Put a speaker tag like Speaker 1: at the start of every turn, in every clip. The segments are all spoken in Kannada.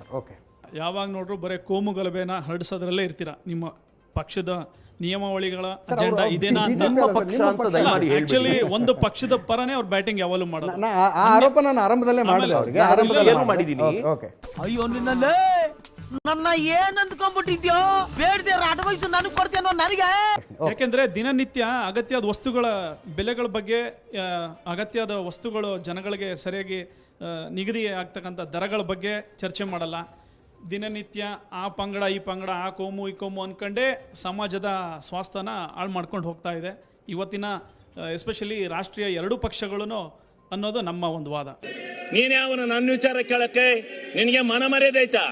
Speaker 1: ಸರ್. ಓಕೆ,
Speaker 2: ಯಾವಾಗ ನೋಡ್ರು ಬರೀ ಕೋಮು ಗಲಭೆನ ಹರಡಿಸೋದ್ರಲ್ಲೇ ಇರ್ತೀರಾ. ನಿಮ್ಮ ಪಕ್ಷದ ನಿಯಮಾವಳಿಗಳ ಅಜೆಂಡಾ ಇದೇನಾ ಅಂತ ಆಕ್ಚುಲಿ ಒಂದು ಪಕ್ಷದ ಪರನೇ ಅವ್ರು ಬ್ಯಾಟಿಂಗ್ ಯಾವಾಗಲೂ ಮಾಡೋದು.
Speaker 1: ಆ ಆರೋಪ ನಾನು ಆರಂಭದಲ್ಲೇ ಮಾಡಿದೆ ಅವರಿಗೆ,
Speaker 3: ಮಾಡಿದ್ದೀನಿ.
Speaker 1: ಓಕೆ,
Speaker 4: ಅಯ್ಯೋ ನಿನ್ನಲ್ಲೇ ನನ್ನ ಏನ್ ಅಂದ್ಕೊಂಡ್ಬಿಟ್ಟಿದ್ಯೋ, ಬೇಡದೆ ಅಡ್ವೈಸ್ ನನಗೆ ಕೊಡ್ತೇನೋ ನನಗೆ.
Speaker 2: ಯಾಕೆಂದ್ರೆ ದಿನನಿತ್ಯ ಅಗತ್ಯದ ವಸ್ತುಗಳ ಬೆಲೆಗಳ ಬಗ್ಗೆ, ಅಗತ್ಯದ ವಸ್ತುಗಳು ಜನಗಳಿಗೆ ಸರಿಯಾಗಿ ನಿಗದಿ ಆಗ್ತಕ್ಕಂಥ ದರಗಳ ಬಗ್ಗೆ ಚರ್ಚೆ ಮಾಡಲ್ಲ. ದಿನನಿತ್ಯ ಆ ಪಂಗಡ ಈ ಪಂಗಡ, ಆ ಕೋಮು ಈ ಕೋಮು ಅನ್ಕೊಂಡೇ ಸಮಾಜದ ಸ್ವಾಸ್ಥ್ಯನ ಹಾಳು ಮಾಡ್ಕೊಂಡು ಹೋಗ್ತಾ ಇದೆ ಇವತ್ತಿನ ಎಸ್ಪೆಷಲಿ ರಾಷ್ಟ್ರೀಯ ಎರಡೂ ಪಕ್ಷಗಳು ಅನ್ನೋದು ನಮ್ಮ ಒಂದು ವಾದ.
Speaker 5: ನೀನೇ ಅವನ ನನ್ನ ವಿಚಾರ ಕೇಳಕ್ಕೆ ನಿನಗೆ ಮನ ಮರ್ಯಾದೈತಾ?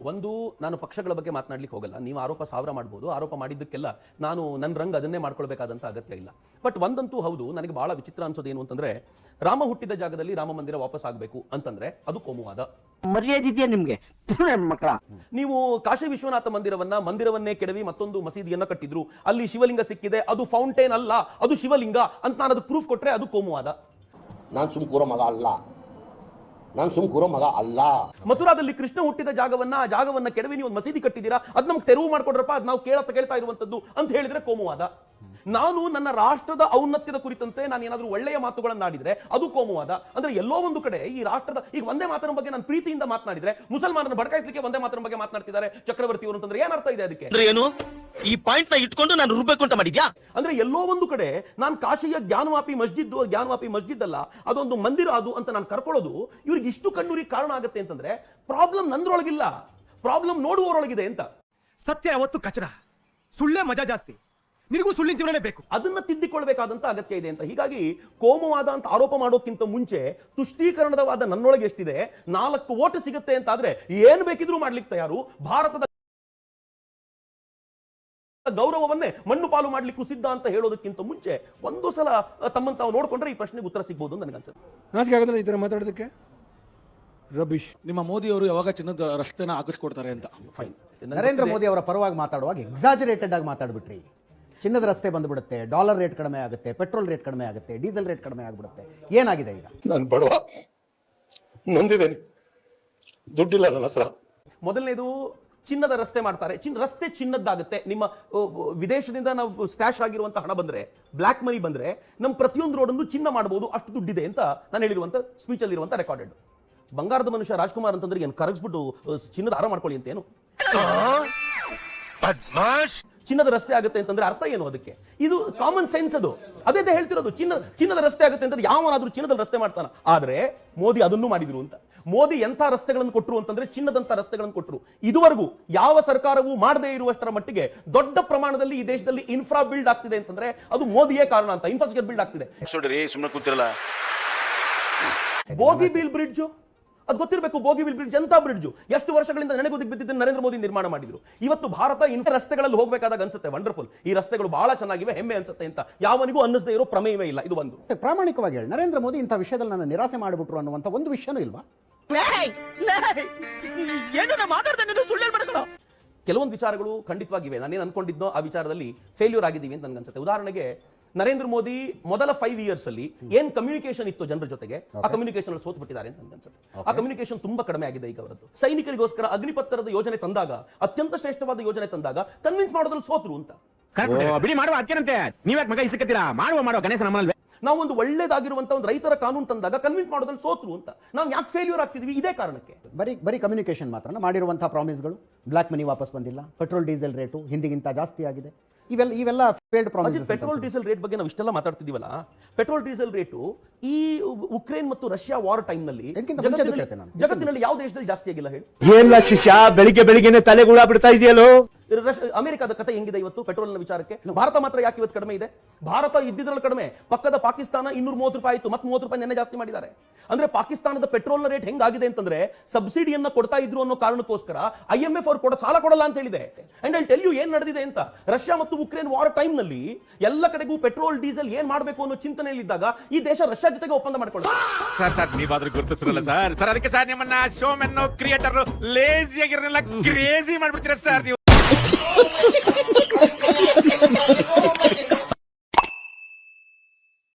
Speaker 3: ಒಂದು, ನಾನು ಪಕ್ಷಗಳ ಬಗ್ಗೆ ಮಾತನಾಡ್ಲಿಕ್ಕೆ ಹೋಗಲ್ಲ. ನೀವು ಆರೋಪ 1000 ಮಾಡ್ಬೋದು, ಆರೋಪ ಮಾಡಿದ್ದಕ್ಕೆಲ್ಲ ನಾನು ನನ್ನ ರಂಗ್ ಅದನ್ನೇ ಮಾಡ್ಕೊಳ್ಬೇಕಾದಂತ ಅಗತ್ಯ ಇಲ್ಲ. ಬಟ್ ಒಂದಂತೂ ಹೌದು, ನನಗೆ ಬಹಳ ವಿಚಿತ್ರ ಅನ್ಸೋದು ಏನು ಅಂತಂದ್ರೆ, ರಾಮ ಹುಟ್ಟಿದ ಜಾಗದಲ್ಲಿ ರಾಮ ಮಂದಿರ ವಾಪಸ್ ಆಗಬೇಕು ಅಂತಂದ್ರೆ ಅದು ಕೋಮುವಾದ.
Speaker 4: ಮರ್ಯಾದೆ ಇದೆಯಾ ನಿಮ್ಗೆ ಮಕ್ಕಳ?
Speaker 3: ನೀವು ಕಾಶಿ ವಿಶ್ವನಾಥ ಮಂದಿರವನ್ನೇ ಕೆಡವಿ ಮತ್ತೊಂದು ಮಸೀದಿಯನ್ನ ಕಟ್ಟಿದ್ರು, ಅಲ್ಲಿ ಶಿವಲಿಂಗ ಸಿಕ್ಕಿದೆ, ಅದು ಫೌಂಟೇನ್ ಅಲ್ಲ, ಅದು ಶಿವಲಿಂಗ ಅಂತ ನಾನು ಅದಕ್ಕೆ ಪ್ರೂಫ್ ಕೊಟ್ರೆ ಅದು ಕೋಮುವಾದ.
Speaker 6: ನಾನು ಸುಮ್ಕೂರೋ ಮಗ ಅಲ್ಲ.
Speaker 3: ಮಥುರಾದಲ್ಲಿ ಕೃಷ್ಣ ಹುಟ್ಟಿದ ಜಾಗವನ್ನ ಕೆಡವಿ ನೀವು ಒಂದು ಮಸೀದಿ ಕಟ್ಟಿದ್ದೀರಾ, ಅದ್ ನಮ್ಗೆ ತೆರವು ಮಾಡ್ಕೊಡ್ರಪ್ಪ, ಅದ್ ನಾವು ಕೇಳ್ತಾ ಇರುವಂತದ್ದು ಅಂತ ಹೇಳಿದ್ರೆ ಕೋಮುವಾದ. ನಾನು ನನ್ನ ರಾಷ್ಟ್ರದ ಔನ್ನತ್ಯದ ಕುರಿತಂತೆ ನಾನು ಏನಾದ್ರೂ ಒಳ್ಳೆಯ ಮಾತುಗಳನ್ನಾಡಿದ್ರೆ ಅದು ಕೋಮುವಾದ. ಅಂದ್ರೆ ಎಲ್ಲೋ ಒಂದು ಕಡೆ ಈ ರಾಷ್ಟ್ರದ, ಈಗ ವಂದೇ ಮಾತರಂ ಬಗ್ಗೆ ನಾನು ಪ್ರೀತಿಯಿಂದ ಮಾತನಾಡಿದ್ರೆ ಮುಸಲ್ಮಾನರನ್ನು ಬಡಕಾಯಿಸಲಿಕ್ಕೆ ವಂದೇ ಮಾತರಂ ಬಗ್ಗೆ ಮಾತನಾಡ್ತಿದ್ದಾರೆ ಚಕ್ರವರ್ತಿ ಅವರು ಅಂತಂದ್ರೆ ಏನರ್ಥ ಇದೆ ಅದಕ್ಕೆ?
Speaker 4: ಏನು ಈ ಪಾಯಿಂಟ್ ನ ಇಟ್ಕೊಂಡು ನಾನು ರುಬ್ಬೇಕು ಅಂತ ಮಾಡಿದ್ಯಾ?
Speaker 3: ಅಂದ್ರೆ ಎಲ್ಲೋ ಒಂದು ಕಡೆ ನಾನು ಕಾಶಿಯ ಜ್ಞಾನವಾಪಿ ಮಸ್ಜಿದ್ ಅಲ್ಲ, ಅದೊಂದು ಮಂದಿರ ಅದು ಅಂತ ನಾನು ಕರ್ಕೊಳ್ಳೋದು ಇವ್ರಿಗೆ ಇಷ್ಟು ಕಣ್ಣೂರಿಗೆ ಕಾರಣ ಆಗುತ್ತೆ ಅಂತಂದ್ರೆ ಪ್ರಾಬ್ಲಮ್ ನಂದ್ರೊಳಗಿಲ್ಲ, ಪ್ರಾಬ್ಲಮ್ ನೋಡುವವರೊಳಗಿದೆ ಅಂತ.
Speaker 7: ಸತ್ಯ ಯಾವತ್ತು ಕಚಡ, ಸುಳ್ಳೇ ಮಜಾ ಜಾಸ್ತಿ, ನಿನಗೂ ಸುಳ್ಳಿನ ಜೀವನನೇ ಬೇಕು.
Speaker 3: ಅದನ್ನ ತಿದ್ದಿಕೊಳ್ಬೇಕಾದಂತ ಅಗತ್ಯ ಇದೆ ಅಂತ. ಹೀಗಾಗಿ ಕೋಮುವಾದ ಅಂತ ಆರೋಪ ಮಾಡೋಕ್ಕಿಂತ ಮುಂಚೆ ತುಷ್ಟೀಕರಣದ ವಾದ ನನ್ನೊಳಗೆ ಎಷ್ಟಿದೆ, 4 ಓಟ್ ಸಿಗುತ್ತೆ ಅಂತ ಆದ್ರೆ ಏನ್ ಬೇಕಿದ್ರೂ ಮಾಡ್ಲಿಕ್ಕೆ ತಯಾರು. ಭಾರತದ ಗೌರವವನ್ನೇ ಮಣ್ಣು ಪಾಲು ಮಾಡ್ಲಿಕ್ಕೂ ಸಿದ್ಧ ಅಂತ ಹೇಳೋದಕ್ಕಿಂತ ಮುಂಚೆ ಒಂದು ಸಲ ತಮ್ಮನ್ನು ತಾವು ನೋಡ್ಕೊಂಡ್ರೆ ಈ ಪ್ರಶ್ನೆಗೆ ಉತ್ತರ ಸಿಗ್ಬೋದು ಅಂತ ನನಗನ್ಸುತ್ತೆ.
Speaker 1: ನಾಚಿಕೆ ಆಗೋದಿಲ್ಲ ಈ ತರ ಮಾತಾಡೋದಕ್ಕೆ? ರಬೀಶ್,
Speaker 8: ನಿಮ್ಮ ಮೋದಿ ಅವರು ಯಾವಾಗ ಚಿನ್ನದ ರಸ್ತೆನ ಹಾಕಿಸ್ಕೊಡ್ತಾರೆ ಅಂತ?
Speaker 1: ನರೇಂದ್ರ ಮೋದಿ ಅವರ ಪರವಾಗಿ ಮಾತಾಡುವಾಗ ಎಕ್ಸಾಜರೇಟೆಡ್ ಆಗಿ ಮಾತಾಡ್ಬಿಟ್ರಿ. ಚಿನ್ನದ ರಸ್ತೆ ಬಂದ್ಬಿಡುತ್ತೆ, ಡಾಲರ್ ರೇಟ್ ಕಡಿಮೆ ಆಗುತ್ತೆ, ಪೆಟ್ರೋಲ್ ರೇಟ್ ಕಡಿಮೆ ಆಗುತ್ತೆ, ಡೀಸೆಲ್ ರೇಟ್ ಕಡಿಮೆ ಆಗ್ಬಿಡುತ್ತೆ. ಏನಾಗಿದೆ ಈಗ?
Speaker 6: ನಾನು ಬಡವ, ನೊಂದಿದ್ದೇನೆ, ದುಡ್ಡಿಲ್ಲ ನನ್ನ ಹತ್ರ.
Speaker 3: ಮೊದಲನೇದು, ಚಿನ್ನದ ರಸ್ತೆ ಮಾಡ್ತಾರೆ, ರಸ್ತೆ ಚಿನ್ನದ್ದಾಗುತ್ತೆ. ನಿಮ್ಮ ವಿದೇಶದಿಂದ ನಾವು ಸ್ಟ್ಯಾಶ್ ಆಗಿರುವಂತ ಹಣ ಬಂದ್ರೆ, ಬ್ಲಾಕ್ ಮನಿ ಬಂದ್ರೆ, ನಮ್ಮ ಪ್ರತಿಯೊಂದು ರೋಡನ್ನು ಚಿನ್ನ ಮಾಡಬಹುದು, ಅಷ್ಟು ದುಡ್ಡಿದೆ ಅಂತ ನಾನು ಹೇಳಿರುವಂತ ಸ್ಪೀಚ್ ಅಲ್ಲಿ ಇರುವಂತ ರೆಕಾರ್ಡೆಡ್. ಬಂಗಾರದ ಮನುಷ್ಯ ರಾಜ್ಕುಮಾರ್ ಅಂತಂದ್ರೆ ಏನು ಕರಗಿಸ್ಬಿಟ್ಟು ಚಿನ್ನದ ಹಾರ ಮಾಡ್ಕೊಳ್ಳಿ ಅಂತ ಏನು? ಚಿನ್ನದ ರಸ್ತೆ ಆಗುತ್ತೆ ಅಂತಂದ್ರೆ ಅರ್ಥ ಏನು ಅದಕ್ಕೆ? ಇದು ಕಾಮನ್ ಸೆನ್ಸ್. ಅದು ಅದೇ ಹೇಳ್ತಿರೋದು, ಚಿನ್ನದ ರಸ್ತೆ ಆಗುತ್ತೆ ಅಂತಂದ್ರೆ ಯಾವನಾದ್ರೂ ಚಿನ್ನದ ರಸ್ತೆ ಮಾಡ್ತಾನ? ಆದ್ರೆ ಮೋದಿ ಅದನ್ನು ಮಾಡಿದ್ರು ಅಂತ. ಮೋದಿ ಎಂಥ ರಸ್ತೆಗಳನ್ನು ಕೊಟ್ಟರು ಅಂತಂದ್ರೆ ಚಿನ್ನದಂತ ರಸ್ತೆಗಳನ್ನು ಕೊಟ್ಟರು. ಇದುವರೆಗೂ ಯಾವ ಸರ್ಕಾರವೂ ಮಾಡದೇ ಇರುವಷ್ಟರ ಮಟ್ಟಿಗೆ ದೊಡ್ಡ ಪ್ರಮಾಣದಲ್ಲಿ ಈ ದೇಶದಲ್ಲಿ ಇನ್ಫ್ರಾ ಬಿಲ್ಡ್ ಆಗ್ತಿದೆ ಅಂತಂದ್ರೆ ಅದು ಮೋದಿಯೇ ಕಾರಣ ಅಂತ. ಇನ್ಫ್ರಾಸ್ಟ್ರಕ್ಚರ್ ಬಿಲ್ಡ್ ಆಗ್ತಿದೆ. ಬೋಗಿಬೀಲ್ ಬ್ರಿಡ್ಜ್ ಅದು ಗೊತ್ತಿರಬೇಕು. ಬೋಗಿಬೀಲ್ ಬ್ರಿಡ್ಜ್ ಎಂತ ಬ್ರಿಡ್ಜ್, ಎಷ್ಟು ವರ್ಷಗಳಿಂದ ನೆನೆಗುದಿಗೆ ಬಿದ್ದಿದ್ದು ನರೇಂದ್ರ ಮೋದಿ ನಿರ್ಮಾಣ ಮಾಡಿದ್ರು. ಇವತ್ತು ಭಾರತ ಇಂಥ ರಸ್ತೆಗಳಲ್ಲಿ ಹೋಗಬೇಕಾದಾಗ ಅನ್ಸುತ್ತೆ ವಂಡರ್ಫುಲ್, ಈ ರಸ್ತೆಗಳು ಬಹಳ ಚೆನ್ನಾಗಿವೆ, ಹೆಮ್ಮೆ ಅನ್ಸುತ್ತೆ ಅಂತ ಯಾವನಿಗೂ ಅನ್ನಿಸದೇ ಇರೋ ಪ್ರಮೇಯವೇ ಇಲ್ಲ. ಇದು ಒಂದು
Speaker 1: ಪ್ರಾಮಾಣಿಕವಾಗಿ ಹೇಳಿ, ನರೇಂದ್ರ ಮೋದಿ ಇಂಥ ವಿಷಯದಲ್ಲಿ ನನ್ನ ನಿರಾಸೆ ಮಾಡಿಬಿಟ್ರು ಅನ್ನುವಂಥ ಒಂದು ವಿಷಯನೂ ಇಲ್ವಾ?
Speaker 3: ಕೆಲವೊಂದು ವಿಚಾರಗಳು ಖಂಡಿತವಾಗಿವೆ. ನಾನೇನು ಅನ್ಕೊಂಡಿದ್ನೋ ಆ ವಿಚಾರದಲ್ಲಿ ಫೇಲ್ಯೂರ್ ಆಗಿದ್ದೀವಿ ಅಂತ ನನ್ಗನ್ಸುತ್ತೆ. ಉದಾಹರಣೆಗೆ, ನರೇಂದ್ರ ಮೋದಿ ಮೊದಲ 5 ಇಯರ್ಸ್ ಅಲ್ಲಿ ಏನ್ ಕಮ್ಯುನಿಕೇಶನ್ ಇತ್ತು ಜನರ ಜೊತೆಗೆ, ಆ ಕಮ್ಯುನಿಕೇಶನ್ ಸೋತ್ ಬಿಟ್ಟಿದ್ದಾರೆ ಅಂತ ನನ್ಗನ್ಸುತ್ತೆ. ಆ ಕಮ್ಯುನಿಕೇಶನ್ ತುಂಬಾ ಕಡಿಮೆ ಆಗಿದೆ ಈಗ ಅವರದ್ದು. ಸೈನಿಕರಿಗೋಸ್ಕರ ಅಗ್ನಿಪತ್ರದ ಯೋಜನೆ ತಂದಾಗ, ಅತ್ಯಂತ ಶ್ರೇಷ್ಠವಾದ ಯೋಜನೆ ತಂದಾಗ ಕನ್ವಿನ್ಸ್ ಮಾಡೋದ್ರಲ್ಲಿ ಸೋತ್ರು ಅಂತ. ನಾವು ಒಂದು ಒಳ್ಳೇದಾಗಿರುವಂತ ಒಂದು ರೈತರ ಕಾನೂನು ತಂದಾಗ ಕನ್ವಿನ್ಸ್ ಮಾಡೋದ್ರಲ್ಲಿ ಸೋತ್ರು ಅಂತ. ನಾವು ಯಾಕೆ ಫೇಲ್ಯೂರ್ ಆಗ್ತಿದ್ವಿ? ಇದೇ ಕಾರಣಕ್ಕೆ.
Speaker 1: ಬರೀ ಕಮ್ಯುನಿಕೇಶನ್ ಮಾತ್ರ ಮಾಡಿರುವಂತಹ ಪ್ರಾಮಿಸ್ಗಳು, ಬ್ಲಾಕ್ ಮನಿ ವಾಪಸ್ ಬಂದಿಲ್ಲ, ಪೆಟ್ರೋಲ್ ಡೀಸೆಲ್ ರೇಟು ಹಿಂದಿಗಿಂತ ಜಾಸ್ತಿ ಆಗಿದೆ, ಇವೆಲ್ಲ failed promises.
Speaker 3: Petrol diesel rate ಬಗ್ಗೆ ನಾವು ಇಷ್ಟೆಲ್ಲ ಮಾತಾಡ್ತಿದೀವಲ್ಲ, ಪೆಟ್ರೋಲ್ ಡೀಸೆಲ್ ರೇಟು ಈ ಉಕ್ರೇನ್ ಮತ್ತು ರಷ್ಯಾ ವಾರ್ ಟೈಮ್ ನಲ್ಲಿ ಜಗತ್ತಿನಲ್ಲಿ ಯಾವ ದೇಶದಲ್ಲಿ ಜಾಸ್ತಿ ಆಗಿಲ್ಲ ಹೇಳಿ?
Speaker 7: ಏನಿಲ್ಲ ಶಿಷ್ಯ, ಬೆಳಿಗ್ಗೆನೆ ತಲೆಗುಳ ಬಿಡ್ತಾ ಇದೆಯಲ್ಲೋ.
Speaker 3: ಅಮೆರಿಕದ ಕಥೆ ಹೆಂಗಿದೆ ಇವತ್ತು ಪೆಟ್ರೋಲ್ನ ವಿಚಾರಕ್ಕೆ? ಭಾರತ ಮಾತ್ರ ಯಾಕೆ ಇವತ್ತು ಕಡಿಮೆ ಇದೆ? ಭಾರತ ಇದ್ದಿದ್ರಲ್ಲಿ ಕಡಿಮೆ, ಪಕ್ಕದ ಪಾಕಿಸ್ತಾನ 230 ರೂಪಾಯಿ ಆಯ್ತು, ಮತ್ತೆ 30 ರೂಪಾಯಿ ನೆನ್ನೆ ಜಾಸ್ತಿ ಮಾಡಿದ್ದಾರೆ. ಅಂದ್ರೆ ಪಾಕಿಸ್ತಾನದ ಪೆಟ್ರೋಲ್ನ ರೇಟ್ ಹೆಂಗಾಗಿದೆ ಅಂತಂದ್ರೆ ಸಬ್ಸಿಡಿಯನ್ನ ಕೊಡ್ತಾ ಇದ್ರು ಅನ್ನೋ ಕಾರಣಕ್ಕೋಸ್ಕರ IMF ಅವರು ಕೂಡ ಸಾಲ ಕೊಡಲ್ಲ ಅಂತ ಹೇಳಿದೆ. ಅಂಡ್ ಐ ಟೆಲ್ ಯು ಏನ್ ನಡೆದಿದೆ ಅಂತ. ರಷ್ಯಾ ಮತ್ತು ಉಕ್ರೇನ್ ವಾರ್ ಟೈಮ್ ನಲ್ಲಿ ಎಲ್ಲ ಕಡೆಗೂ ಪೆಟ್ರೋಲ್ ಡೀಸೆಲ್ ಏನ್ ಮಾಡಬೇಕು ಅನ್ನೋ ಚಿಂತನೆಯಲ್ಲಿದ್ದಾಗ ಈ ದೇಶ ರಷ್ಯಾ ಜೊತೆಗೆ ಒಪ್ಪಂದ ಮಾಡ್ಕೊಳ್ಳೋದು.
Speaker 9: ಸರ್ ನೀವಾದ್ರೂ ಗುರುತಿಸಿರಲ್ಲ ಸರ್ ಅದಕ್ಕೆ ಸರ್ ನಿಮ್ಮನ್ನ ಶೋ ಮೆನ್ ಕ್ರಿಯೇಟರ್ ಲೇಜಿ ಆಗಿರಲ್ಲ ಕ್ರೇಜಿ ಮಾಡ್ಬಿಡ್ತೀರಾ ಸರ್ ನೀವು.